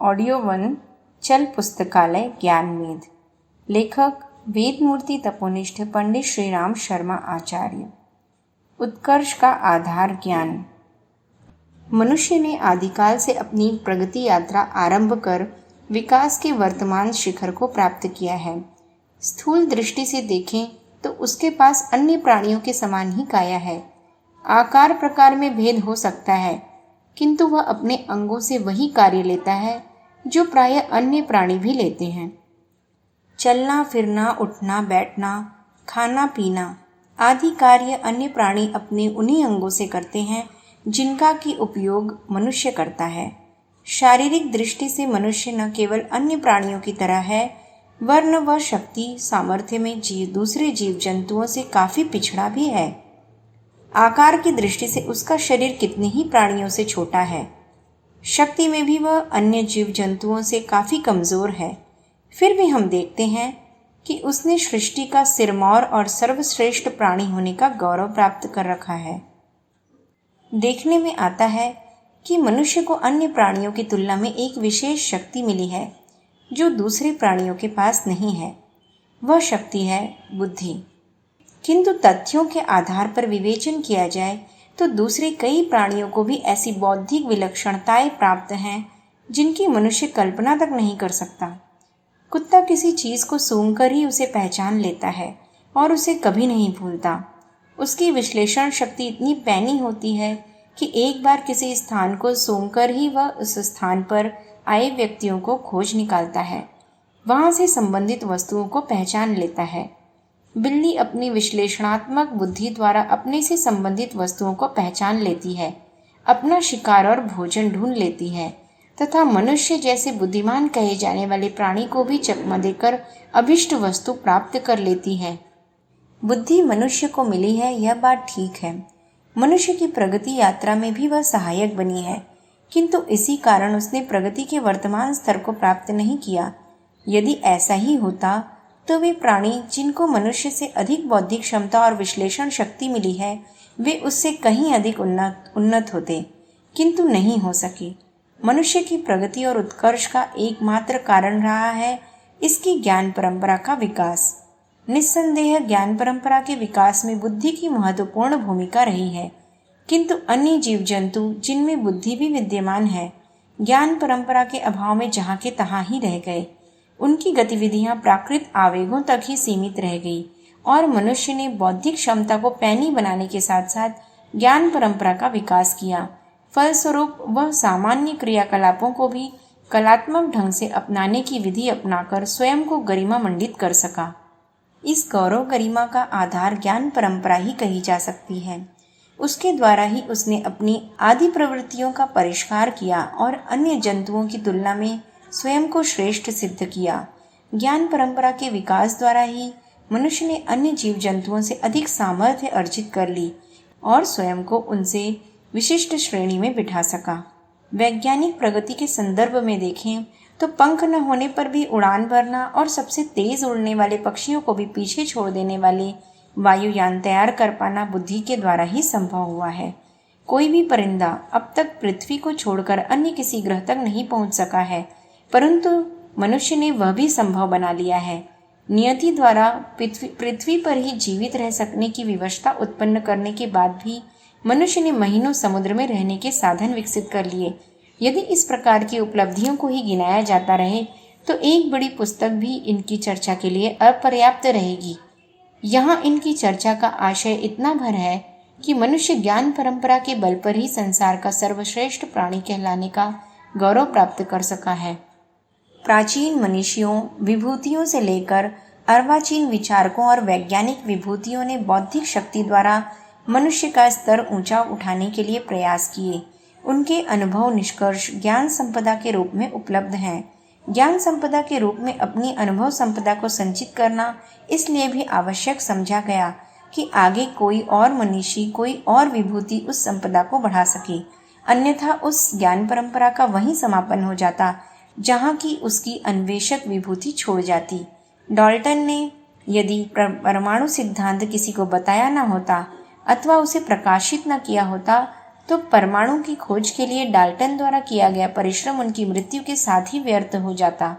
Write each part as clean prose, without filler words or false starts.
Audio one चल पुस्तकालय ज्ञानवेद। लेखक वेदमूर्ति तपोनिष्ठ पंडित श्रीराम शर्मा आचार्य। उत्कर्ष का आधार ज्ञान। मनुष्य ने आदिकाल से अपनी प्रगति यात्रा आरंभ कर विकास के वर्तमान शिखर को प्राप्त किया है। स्थूल दृष्टि से देखें तो उसके पास अन्य प्राणियों के समान ही काया है। आकार प्रकार में भेद हो सकता है, किंतु वह अपने अंगों से वही कार्य लेता है जो प्रायः अन्य प्राणी भी लेते हैं। चलना फिरना, उठना बैठना, खाना पीना आदि कार्य अन्य प्राणी अपने उन्हीं अंगों से करते हैं जिनका की उपयोग मनुष्य करता है। शारीरिक दृष्टि से मनुष्य न केवल अन्य प्राणियों की तरह है, वरन वह शक्ति सामर्थ्य में दूसरे जीव जंतुओं से काफी पिछड़ा भी है। आकार की दृष्टि से उसका शरीर कितने ही प्राणियों से छोटा है। शक्ति में भी वह अन्य जीव जंतुओं से काफी कमजोर है। फिर भी हम देखते हैं कि उसने सृष्टि का सिरमौर और सर्वश्रेष्ठ प्राणी होने का गौरव प्राप्त कर रखा है। देखने में आता है कि मनुष्य को अन्य प्राणियों की तुलना में एक विशेष शक्ति मिली है जो दूसरे प्राणियों के पास नहीं है। वह शक्ति है बुद्धि। किंतु तथ्यों के आधार पर विवेचन किया जाए तो दूसरे कई प्राणियों को भी ऐसी बौद्धिक विलक्षणताएं प्राप्त हैं जिनकी मनुष्य कल्पना तक नहीं कर सकता। कुत्ता किसी चीज को सूंघकर ही उसे पहचान लेता है और उसे कभी नहीं भूलता। उसकी विश्लेषण शक्ति इतनी पैनी होती है कि एक बार किसी स्थान को सूंघकर ही वह उस स्थान पर आए व्यक्तियों को खोज निकालता है, वहां से संबंधित वस्तुओं को पहचान लेता है। बिल्ली अपनी विश्लेषणात्मक बुद्धि द्वारा अपने से संबंधित वस्तुओं को पहचान लेती है, अपना शिकार और भोजन ढूंढ लेती है तथा मनुष्य जैसे बुद्धिमान कहे जाने वाले प्राणी को भी चकमा देकर अभिष्ट वस्तु प्राप्त कर लेती है। बुद्धि मनुष्य को मिली है, यह बात ठीक है। मनुष्य की प्रगति यात्रा में भी वह सहायक बनी है, किंतु इसी कारण उसने प्रगति के वर्तमान स्तर को प्राप्त नहीं किया। यदि ऐसा ही होता तो वे प्राणी जिनको मनुष्य से अधिक बौद्धिक क्षमता और विश्लेषण शक्ति मिली है, वे उससे कहीं अधिक उन्नत होते, किंतु नहीं हो सके। मनुष्य की प्रगति और उत्कर्ष का एकमात्र कारण रहा है इसकी ज्ञान परंपरा का विकास। निस्संदेह ज्ञान परंपरा के विकास में बुद्धि की महत्वपूर्ण भूमिका रही है, किंतु अन्य जीव जंतु जिनमें बुद्धि भी विद्यमान है, ज्ञान परंपरा के अभाव में जहाँ के तहाँ ही रह गए। उनकी गतिविधियां प्राकृत आवेगों तक ही सीमित रह गई और मनुष्य ने बौद्धिक क्षमता को पैनी बनाने के साथ साथ ज्ञान परंपरा का विकास किया। फलस्वरूप वह सामान्य क्रियाकलापों को भी कलात्मक ढंग से अपनाने की विधि अपनाकर स्वयं को गरिमा मंडित कर सका। इस गौरव गरिमा का आधार ज्ञान परंपरा ही कही जा सकती है। उसके द्वारा ही उसने अपनी आदि प्रवृत्तियों का परिष्कार किया और अन्य जंतुओं की तुलना में स्वयं को श्रेष्ठ सिद्ध किया। ज्ञान परंपरा के विकास द्वारा ही मनुष्य ने अन्य जीव जंतुओं से अधिक सामर्थ्य अर्जित कर ली और स्वयं को उनसे विशिष्ट श्रेणी में बिठा सका। वैज्ञानिक प्रगति के संदर्भ में देखें तो पंख न होने पर भी उड़ान भरना और सबसे तेज उड़ने वाले पक्षियों को भी पीछे छोड़ देने वाले वायुयान तैयार कर पाना बुद्धि के द्वारा ही संभव हुआ है। कोई भी परिंदा अब तक पृथ्वी को छोड़कर अन्य किसी ग्रह तक नहीं पहुंच सका है, परंतु मनुष्य ने वह भी संभव बना लिया है। नियति द्वारा पृथ्वी पर ही जीवित रह सकने की विवशता उत्पन्न करने के बाद भी मनुष्य ने महीनों समुद्र में रहने के साधन विकसित कर लिए। यदि इस प्रकार की उपलब्धियों को ही गिनाया जाता रहे तो एक बड़ी पुस्तक भी इनकी चर्चा के लिए अपर्याप्त रहेगी। यहाँ इनकी चर्चा का आशय इतना भर है कि मनुष्य ज्ञान परंपरा के बल पर ही संसार का सर्वश्रेष्ठ प्राणी कहलाने का गौरव प्राप्त कर सका है। प्राचीन मनीषियों विभूतियों से लेकर अर्वाचीन विचारकों और वैज्ञानिक विभूतियों ने बौद्धिक शक्ति द्वारा मनुष्य का स्तर ऊंचा उठाने के लिए प्रयास किए। उनके अनुभव निष्कर्ष ज्ञान संपदा के रूप में उपलब्ध हैं। ज्ञान संपदा के रूप में अपनी अनुभव संपदा को संचित करना इसलिए भी आवश्यक समझा गया कि आगे कोई और मनीषी, कोई और विभूति उस संपदा को बढ़ा सके, अन्यथा उस ज्ञान परंपरा का वहीं समापन हो जाता जहाँ की उसकी अन्वेषक विभूति छोड़ जाती। डाल्टन ने यदि परमाणु सिद्धांत किसी को बताया न होता अथवा उसे प्रकाशित न किया होता तो परमाणु की खोज के लिए डाल्टन द्वारा किया गया परिश्रम उनकी मृत्यु के साथ ही व्यर्थ हो जाता।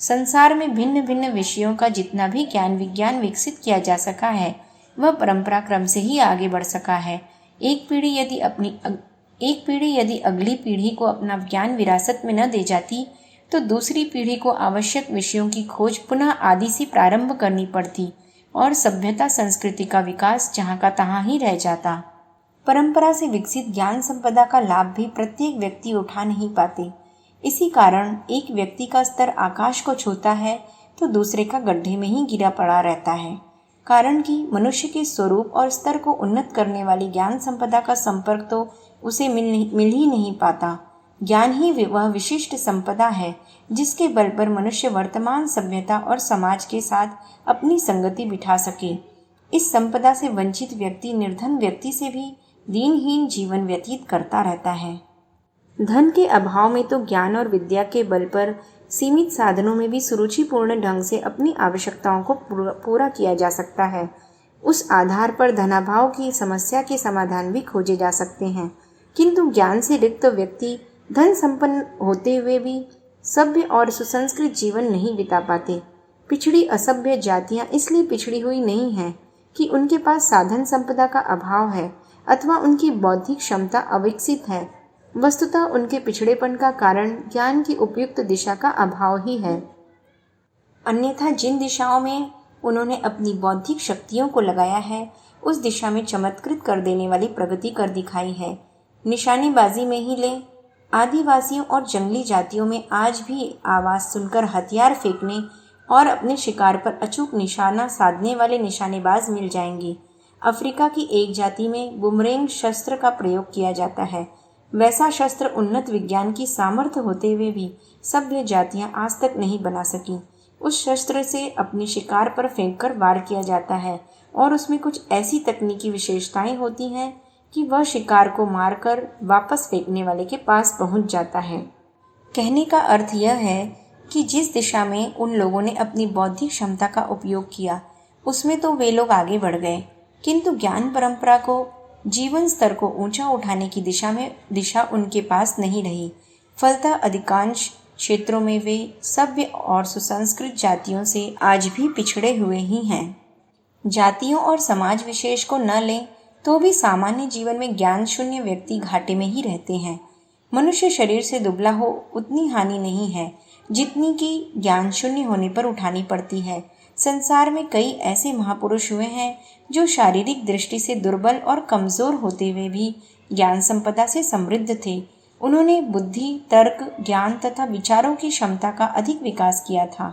संसार में भिन्न भिन्न विषयों का जितना भी ज्ञान विज्ञान विकसित किया जा सका है, वह परंपरा क्रम से ही आगे बढ़ सका है। एक पीढ़ी यदि अगली पीढ़ी को अपना ज्ञान विरासत में न दे जाती, तो दूसरी पीढ़ी को आवश्यक विषयों की खोज पुनः आदि से प्रारंभ करनी पड़ती और सभ्यता संस्कृति का विकास जहाँ का तहाँ ही रह जाता। परंपरा से विकसित ज्ञान संपदा का लाभ भी प्रत्येक व्यक्ति उठा नहीं पाते। इसी कारण एक व्यक्ति का स्तर आकाश को छूता है तो दूसरे का गड्ढे में ही गिरा पड़ा रहता है। कारण कि मनुष्य के स्वरूप और स्तर को उन्नत करने वाली ज्ञान संपदा का संपर्क तो उसे मिल ही नहीं पाता। ज्ञान ही वह विशिष्ट संपदा है जिसके बल पर मनुष्य वर्तमान सभ्यता और समाज के साथ अपनी संगति बिठा सके। इस संपदा से वंचित व्यक्ति निर्धन व्यक्ति से भी दीनहीन जीवन व्यतीत करता रहता है। धन के अभाव में तो ज्ञान और विद्या के बल पर सीमित साधनों में भी सुरुचिपूर्ण ढंग से अपनी आवश्यकताओं को पूरा किया जा सकता है। उस आधार पर धनाभाव की समस्या के समाधान भी खोजे जा सकते हैं। किंतु ज्ञान से रिक्त व्यक्ति धन संपन्न होते हुए भी सभ्य और सुसंस्कृत जीवन नहीं बिता पाते। पिछड़ी असभ्य जातियां इसलिए पिछड़ी हुई नहीं हैं कि उनके पास साधन संपदा का अभाव है अथवा उनकी बौद्धिक क्षमता अविकसित है। वस्तुतः उनके पिछड़ेपन का कारण ज्ञान की उपयुक्त दिशा का अभाव ही है। अन्यथा जिन दिशाओं में उन्होंने अपनी बौद्धिक शक्तियों को लगाया है, उस दिशा में चमत्कृत कर देने वाली प्रगति कर दिखाई है। निशानेबाजी में ही ले, आदिवासियों और जंगली जातियों में आज भी आवाज़ सुनकर हथियार फेंकने और अपने शिकार पर अचूक निशाना साधने वाले निशानेबाज मिल जाएंगे। अफ्रीका की एक जाति में बुमरेंग शस्त्र का प्रयोग किया जाता है। वैसा शस्त्र उन्नत विज्ञान की सामर्थ्य होते हुए भी सभ्य जातियां आज तक नहीं बना सकी। उस शस्त्र से अपने शिकार पर फेंककर वार किया जाता है और उसमें कुछ ऐसी तकनीकी विशेषताएं होती हैं कि वह शिकार को मारकर वापस फेंकने वाले के पास पहुंच जाता है। कहने का अर्थ यह है कि जिस दिशा में उन लोगों ने अपनी बौद्धिक क्षमता का उपयोग किया, उसमें तो वे लोग आगे बढ़ गए, किंतु ज्ञान परंपरा को जीवन स्तर को ऊंचा उठाने की दिशा उनके पास नहीं रही। फलतः अधिकांश क्षेत्रों में वे सभ्य और सुसंस्कृत जातियों से आज भी पिछड़े हुए ही हैं। जातियों और समाज विशेष को न लें तो भी सामान्य जीवन में ज्ञान शून्य व्यक्ति घाटे में ही रहते हैं। मनुष्य शरीर से दुबला हो उतनी हानि नहीं है जितनी कि ज्ञान शून्य होने पर उठानी पड़ती है। संसार में कई ऐसे महापुरुष हुए हैं जो शारीरिक दृष्टि से दुर्बल और कमजोर होते हुए भी ज्ञान संपदा से समृद्ध थे। उन्होंने बुद्धि, तर्क, ज्ञान तथा विचारों की क्षमता का अधिक विकास किया था।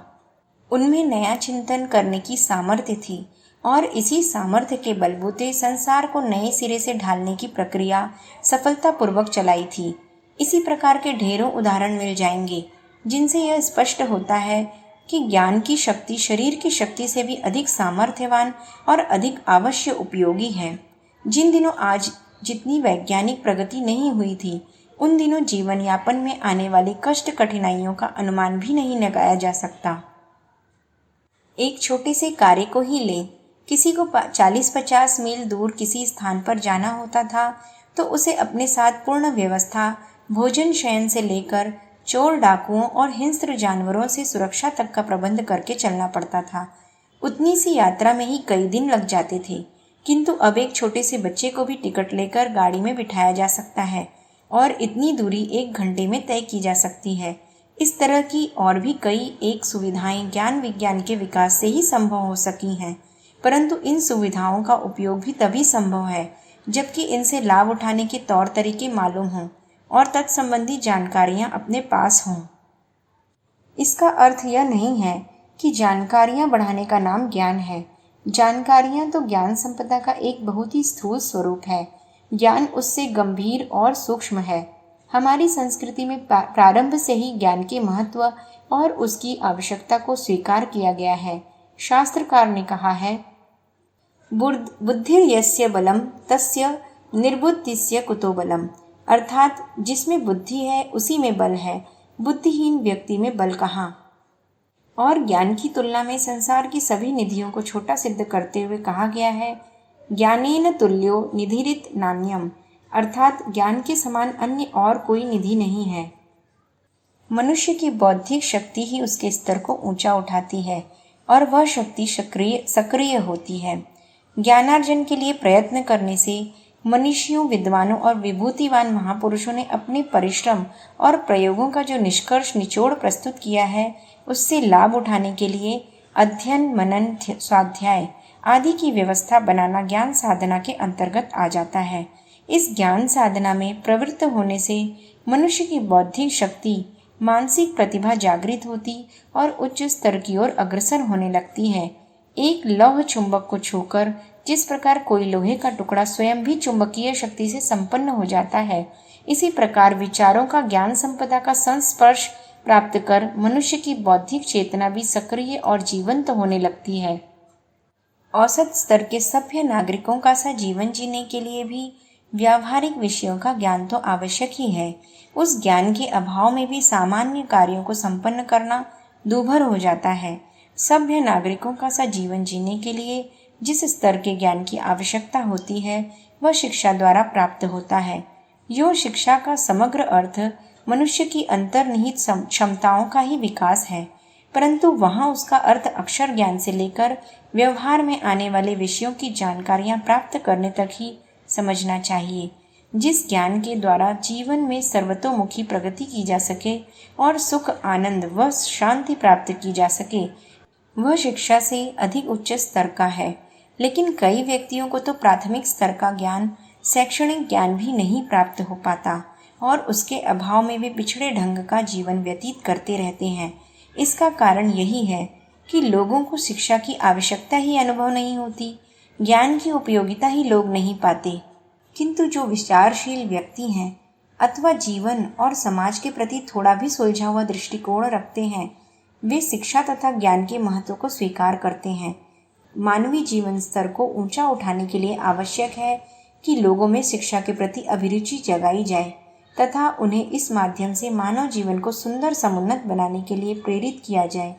उनमें नया चिंतन करने की सामर्थ्य थी और इसी सामर्थ्य के बलबूते संसार को नए सिरे से ढालने की प्रक्रिया सफलतापूर्वक चलाई थी। इसी प्रकार के ढेरों उदाहरण मिल जाएंगे जिनसे यह स्पष्ट होता है कि ज्ञान की शक्ति शरीर की शक्ति से भी अधिक सामर्थ्यवान और अधिक अवश्य उपयोगी है। जिन दिनों आज जितनी वैज्ञानिक प्रगति नहीं हुई थी, उन दिनों जीवन यापन में आने वाली कष्ट कठिनाइयों का अनुमान भी नहीं लगाया जा सकता। एक छोटे से कार्य को ही लें, किसी को 40-50 मील दूर किसी स्थान पर जाना होता था तो उसे अपने साथ पूर्ण व्यवस्था, भोजन शयन से लेकर चोर डाकुओं और हिंस्र जानवरों से सुरक्षा तक का प्रबंध करके चलना पड़ता था। उतनी सी यात्रा में ही कई दिन लग जाते थे, किंतु अब एक छोटे से बच्चे को भी टिकट लेकर गाड़ी में बिठाया जा सकता है और इतनी दूरी 1 घंटे में तय की जा सकती है। इस तरह की और भी कई एक सुविधाएं ज्ञान विज्ञान के विकास से ही संभव हो सकी हैं, परंतु इन सुविधाओं का उपयोग भी तभी संभव है जबकि इनसे लाभ उठाने के तौर तरीके मालूम हों और तत्संबंधी जानकारियां अपने पास हों। इसका अर्थ यह नहीं है कि जानकारियां बढ़ाने का नाम ज्ञान है। जानकारियां तो ज्ञान संपदा का एक बहुत ही स्थूल स्वरूप है। ज्ञान उससे गंभीर और सूक्ष्म है। हमारी संस्कृति में प्रारंभ से ही ज्ञान के महत्व और उसकी आवश्यकता को स्वीकार किया गया है। शास्त्रकार ने कहा है, बुद्धिर्यस्य बलम तस्य निर्बुद्धिस्य कुतो बलम, अर्थात जिसमें बुद्धि है उसी में बल है, बुद्धिहीन व्यक्ति में बल कहाँ। और ज्ञान की तुलना में संसार की सभी निधियों को छोटा सिद्ध करते हुए कहा गया है, ज्ञानेन तुल्यो निधिरित नान्यम, अर्थात ज्ञान के समान अन्य और कोई निधि नहीं है। मनुष्य की बौद्धिक शक्ति ही उसके स्तर को ऊंचा उठाती है और वह शक्ति सक्रिय होती है। ज्ञानार्जन के लिए प्रयत्न करने से मनीषियों, विद्वानों और विभूतिवान महापुरुषों ने अपने परिश्रम और प्रयोगों का जो निष्कर्ष निचोड़ प्रस्तुत किया है, उससे लाभ उठाने के लिए अध्ययन, मनन, स्वाध्याय आदि की व्यवस्था बनाना ज्ञान साधना के अंतर्गत आ जाता है। इस ज्ञान साधना में प्रवृत्त होने से मनुष्य की बौद्धिक शक्ति, मानसिक प्रतिभा जागृत होती और उच्च स्तर की ओर अग्रसर होने लगती है। एक लौह चुंबक को छूकर जिस प्रकार कोई लोहे का टुकड़ा स्वयं भी चुंबकीय शक्ति से संपन्न हो जाता है, इसी प्रकार विचारों का ज्ञान संपदा का संस्पर्श प्राप्त कर मनुष्य की बौद्धिक चेतना भी सक्रिय और जीवंत होने लगती है। औसत स्तर के सभ्य नागरिकों का सा जीवन जीने के लिए भी व्यावहारिक विषयों का ज्ञान तो आवश्यक ही है। उस ज्ञान के अभाव में भी सामान्य कार्यों को संपन्न करना दूभर हो जाता है। सभ्य नागरिकों का सा जीवन जीने के लिए जिस स्तर के ज्ञान की आवश्यकता होती है, वह शिक्षा द्वारा प्राप्त होता है। यो शिक्षा का समग्र अर्थ मनुष्य की अंतर्निहित क्षमताओं का ही विकास है, परंतु वहाँ उसका अर्थ अक्षर ज्ञान से लेकर व्यवहार में आने वाले विषयों की जानकारियाँ प्राप्त करने तक ही समझना चाहिए। जिस ज्ञान के द्वारा जीवन में सर्वतोमुखी प्रगति की जा सके और सुख, आनंद व शांति प्राप्त की जा सके, वह शिक्षा से अधिक उच्च स्तर का है। लेकिन कई व्यक्तियों को तो प्राथमिक स्तर का ज्ञान, शैक्षणिक ज्ञान भी नहीं प्राप्त हो पाता और उसके अभाव में वे पिछड़े ढंग का जीवन व्यतीत करते रहते हैं। इसका कारण यही है कि लोगों को शिक्षा की आवश्यकता ही अनुभव नहीं होती, ज्ञान की उपयोगिता ही लोग नहीं पाते। किंतु जो विचारशील व्यक्ति हैं अथवा जीवन और समाज के प्रति थोड़ा भी सुलझा हुआ दृष्टिकोण रखते हैं, वे शिक्षा तथा ज्ञान के महत्व को स्वीकार करते हैं। मानवीय जीवन स्तर को ऊंचा उठाने के लिए आवश्यक है कि लोगों में शिक्षा के प्रति अभिरुचि जगाई जाए तथा उन्हें इस माध्यम से मानव जीवन को सुंदर समुन्नत बनाने के लिए प्रेरित किया जाए।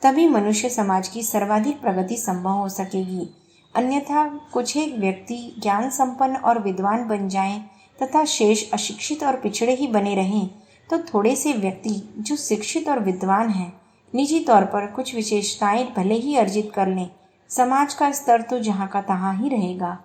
तभी मनुष्य समाज की सर्वाधिक प्रगति संभव हो सकेगी। अन्यथा कुछ एक व्यक्ति ज्ञान संपन्न और विद्वान बन जाएं तथा शेष अशिक्षित और पिछड़े ही बने रहें, तो थोड़े से व्यक्ति जो शिक्षित और विद्वान हैं, निजी तौर पर कुछ विशेषताएं भले ही अर्जित कर लें, समाज का स्तर तो जहाँ का तहाँ ही रहेगा।